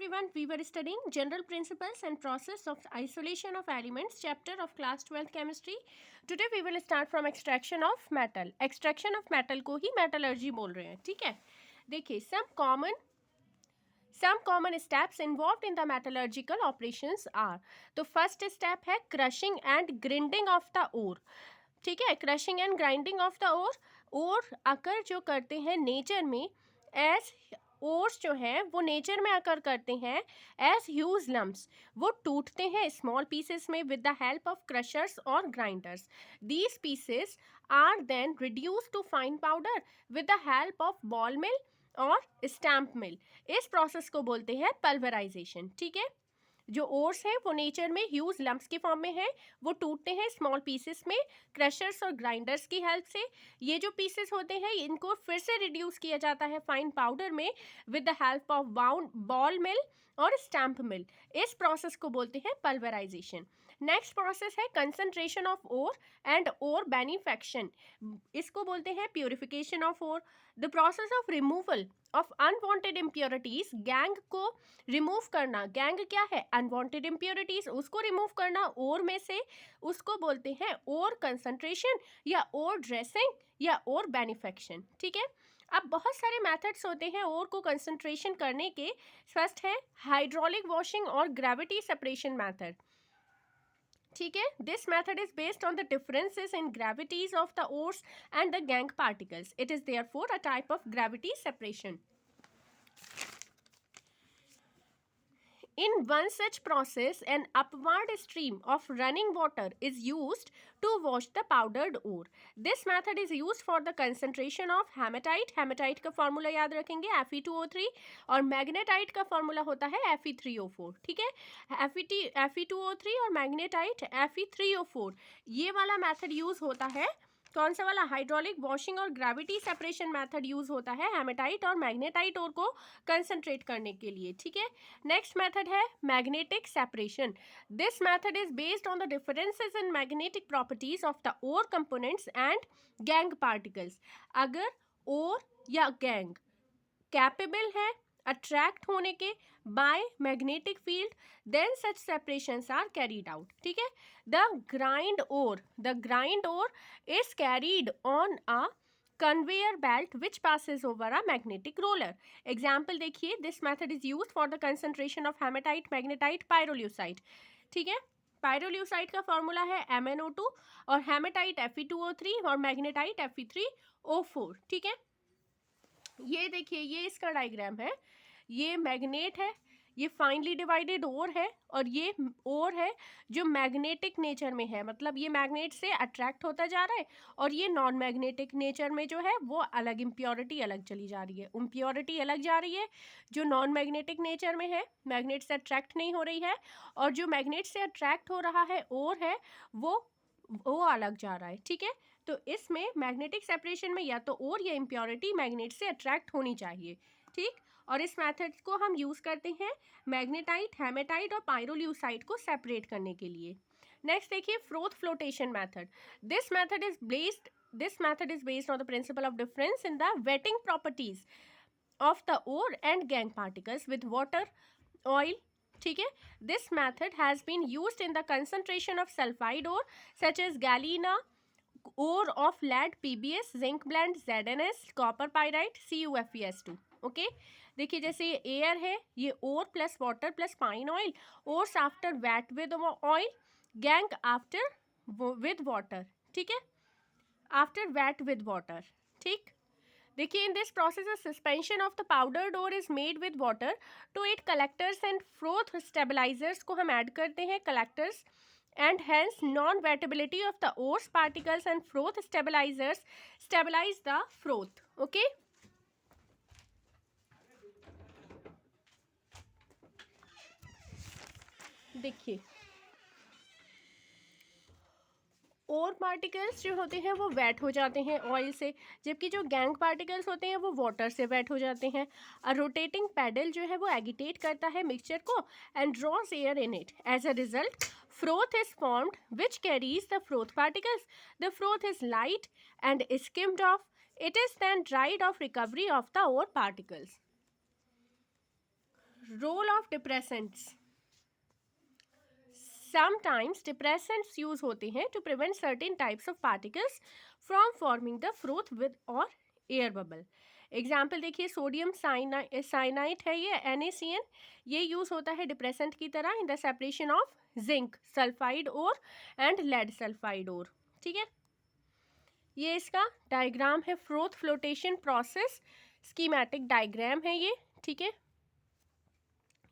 everyone, we were studying general principles and process of isolation of elements chapter of class 12th chemistry. Today we will start from extraction of metal. Extraction of metal को ही metallurgy बोल रहे हैं, ठीक है. देखिए some common steps involved in the metallurgical operations are. तो first step है crushing and grinding of the ore. ठीक है, crushing and grinding of the ore occur जो करते हैं नेचर में एज ओर्स जो है वो नेचर में अकर करते हैं एज ह्यूज लम्प्स. वो टूटते हैं स्मॉल पीसेस में with the help of crushers और grinders. These pieces are then reduce to fine powder with the help of ball mill और स्टैम्प मिल. इस प्रोसेस को बोलते हैं पल्वराइजेशन. ठीक है, जो ओर्स हैं वो नेचर में ह्यूज लम्प्स के फॉर्म में है, वो टूटते हैं स्मॉल पीसेस में क्रशर्स और ग्राइंडर्स की हेल्प से. ये जो पीसेस होते हैं इनको फिर से रिड्यूस किया जाता है फाइन पाउडर में with the help of ball mill और स्टैम्प मिल. इस प्रोसेस को बोलते हैं पल्वराइजेशन. नेक्स्ट प्रोसेस है concentration of ore and ore beneficiation. इसको बोलते हैं purification of ore. The process of removal of unwanted impurities. Gangue को रिमूव करना. गैंग क्या है? अनवांटेड इम्प्योरिटीज, उसको रिमूव करना ओर में से. उसको बोलते हैं ओर कंसंट्रेशन या ओर ड्रेसिंग या ओर बेनिफेक्शन. ठीक है, अब बहुत सारे मेथड्स होते हैं ओर को कंसंट्रेशन करने के. फर्स्ट है हाइड्रोलिक वॉशिंग और ग्रेविटी सेपरेशन मेथड. ठीक है, this method is based on the differences in gravities of the ores and the gang particles. It is therefore a type of gravity separation. In one such process, an upward stream of running water is used to wash the powdered ore. This method is used for the concentration of hematite. Hematite का formula याद रखेंगे Fe2O3 और magnetite का formula होता है Fe3O4. ठीक है, Fe2O3 और मैग्नेटाइट Fe3O4. ये वाला मेथड यूज होता है. कौन सा वाला? हाइड्रोलिक वॉशिंग और ग्रेविटी सेपरेशन मेथड यूज होता है हेमेटाइट और मैग्नेटाइट ओर को कंसंट्रेट करने के लिए. ठीक है, नेक्स्ट मेथड है magnetic separation. This method is based on the differences in magnetic properties of the ore components and gangue particles. अगर ओर या गैंग कैपेबल है अट्रैक्ट होने के by magnetic field, then such separations are carried out. ठीक है, the grind ore is carried on a conveyor belt which passes over a magnetic roller. Example देखिए, this method is used for the concentration of hematite, magnetite, pyrolusite. ठीक है, pyrolusite का formula है MnO2 और hematite Fe2O3 और magnetite Fe3O4. ठीक है, ये देखिए, ये इसका डायग्राम है. ये मैग्नेट है, ये फाइनली डिवाइडेड ओर है और ये ओर है जो मैग्नेटिक नेचर में है. मतलब ये मैग्नेट से अट्रैक्ट होता जा रहा है और ये नॉन मैग्नेटिक नेचर में जो है वो अलग इम्प्योरिटी अलग चली जा रही है. इम्प्योरिटी अलग जा रही है जो नॉन मैग्नेटिक नेचर में है, मैग्नेट से अट्रैक्ट नहीं हो रही है, और जो मैग्नेट से अट्रैक्ट हो रहा है ओर है वो अलग जा रहा है. ठीक है, तो इसमें मैग्नेटिक सेपरेशन में या तो ओर या इम्प्योरिटी मैग्नेट से अट्रैक्ट होनी चाहिए. ठीक, और इस मेथड को हम यूज़ करते हैं मैग्नेटाइट, हेमेटाइट और पायरोल्यूसाइट को सेपरेट करने के लिए. नेक्स्ट देखिए froth flotation method. This method is based on the principle of difference in the wetting properties of the ore and gangue particles with water oil. ठीक है, this method has been used in the concentration of sulphide ore such as galena, ore of lead, PbS, zinc blende, ZnS, copper pyrite, CuFeS2. Okay, देखिए जैसे ये air है, ये ore plus water plus pine oil, ores after wet with oil, gangue after with water. ठीक है, after wet with water. ठीक, देखिए in this process of suspension of the powdered ore is made with water. To it collectors and froth stabilisers को हम add करते हैं, collectors, and hence non-wettability of the ores particles and froth stabilizers stabilize the froth. Okay, देखिए ओर particles जो होते हैं वो wait हो जाते हैं ऑयल से, जबकि जो गैंग पार्टिकल्स होते हैं वो वाटर से वेट हो जाते हैं. अ रोटेटिंग पैडल जो है वो एगिटेट करता है मिक्सचर को and draws air in it. As a result froth is formed which carries the froth particles. The froth is light and skimmed off. It is then dried of recovery of the ore particles. Role of depressants. Sometimes depressants use होते हैं to prevent certain types of particles from forming the froth with or air bubble. Example देखिए, sodium साइनाइट है ये NaCN, ये use होता है depressant की तरह in the separation of zinc sulphide और एंड लेड सल्फाइड और. ठीक है, ये इसका डायग्राम है, froth flotation process schematic diagram है ये. ठीक है,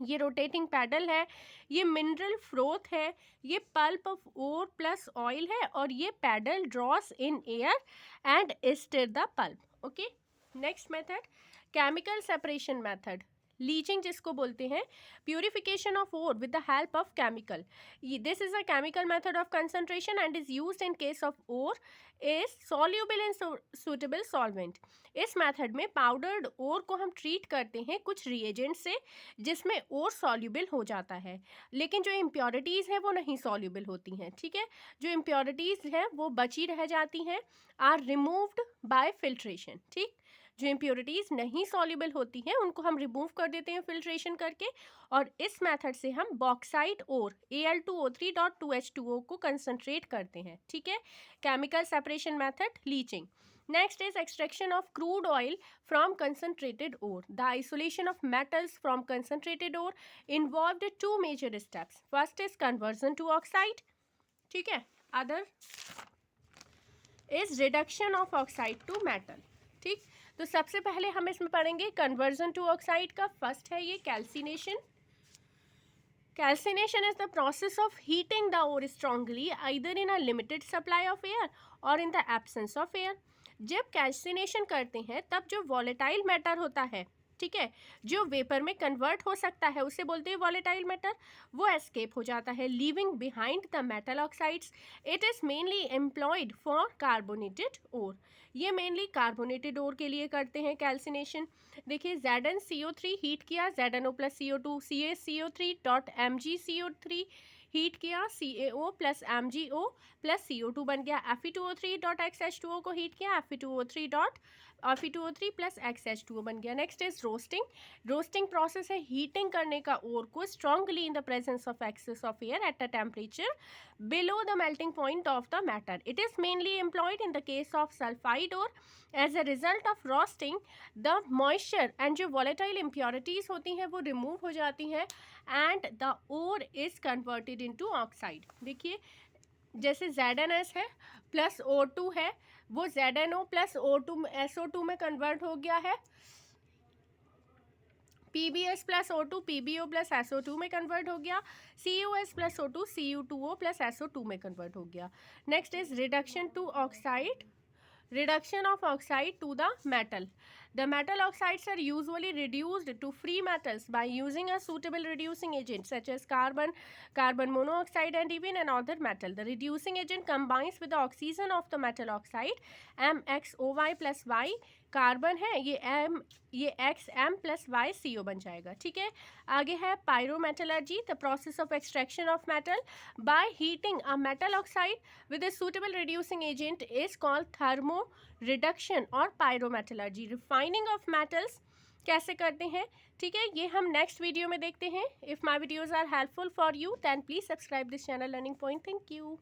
ये रोटेटिंग पैडल है, ये मिनरल फ्रोथ है, ये pulp of ore plus oil है, और ये paddle draws in air and stir the pulp. Okay, next method chemical separation method. Leaching जिसको बोलते हैं, purification of ore with the help of chemical. This is a chemical method of concentration and is used in case of ore is soluble in suitable solvent. इस method में powdered ore को हम treat करते हैं कुछ reagent से जिसमें ओर soluble हो जाता है, लेकिन जो इम्प्योरिटीज़ हैं वो नहीं सॉल्युबल होती हैं. ठीक है, जो इम्प्योरिटीज़ हैं वो बची रह जाती हैं, आर रिमूव्ड बाय फिल्ट्रेशन. ठीक, जो इम्प्योरिटीज़ नहीं सॉल्युबल होती हैं उनको हम रिमूव कर देते हैं फिल्ट्रेशन करके, और इस मेथड से हम बॉक्साइट और Al2O3.2H2O को कंसनट्रेट करते हैं. ठीक है, chemical separation method leaching. Next is extraction of crude oil from concentrated ore. The isolation of metals from concentrated ore involved two major steps. First is conversion to oxide. ठीक है, other is reduction of oxide to metal. ठीक, तो सबसे पहले हम इसमें पढ़ेंगे conversion to oxide का. फर्स्ट है ये calcination. Calcination is the process of heating the ore strongly either in a limited supply of air or in the absence of air. जब कैल्सिनेशन करते हैं तब जो वॉलेटाइल मैटर होता है, ठीक है, जो वेपर में कन्वर्ट हो सकता है उसे बोलते हैं वॉलेटाइल मैटर, वो एस्केप हो जाता है leaving behind the metal oxides. It is mainly employed for carbonated ore. ये मेनली कार्बोनेटेड ओर के लिए करते हैं कैल्सिनेशन. देखिए, ZnCO3 हीट किया, ZnO plus CO2 CaCO3.MgCO3 heat किया, CaO plus MgO plus CO2 बन गया. Fe2O3.XH2O को हीट किया, Fe2O3 प्लस XH2O बन गया. Next is roasting. Roasting process है हीटिंग करने का ओर को strongly in the presence of excess of air at a temperature below the melting point of the matter. It is mainly employed in the case of sulfide ore. As a result of roasting, the moisture and जो volatile impurities होती हैं वो remove हो जाती हैं and the ore is converted into oxide. देखिए, जैसे ZnS है प्लस O2 है, वो ZnO प्लस SO2 में कन्वर्ट हो गया है. PbS plus O2 PbO plus SO2 में कन्वर्ट हो गया. CuS plus O2 Cu2O plus SO2 में कन्वर्ट हो गया. Next is reduction to oxide. Reduction of oxide to the metal. The metal oxides are usually reduced to free metals by using a suitable reducing agent such as carbon monoxide and even another metal. The reducing agent combines with the oxygen of the metal oxide MXOY plus Y. Carbon है ये XM plus Y CO बन जाएगा. ठीक है, आगे है pyrometallurgy. The process of extraction of metal by heating a metal oxide with a suitable reducing agent is called thermo reduction और pyrometallurgy. Refining of metals कैसे करते हैं, ठीक है, ये हम नेक्स्ट वीडियो में देखते हैं. If my videos are helpful for you then please subscribe this channel learning point. Thank you.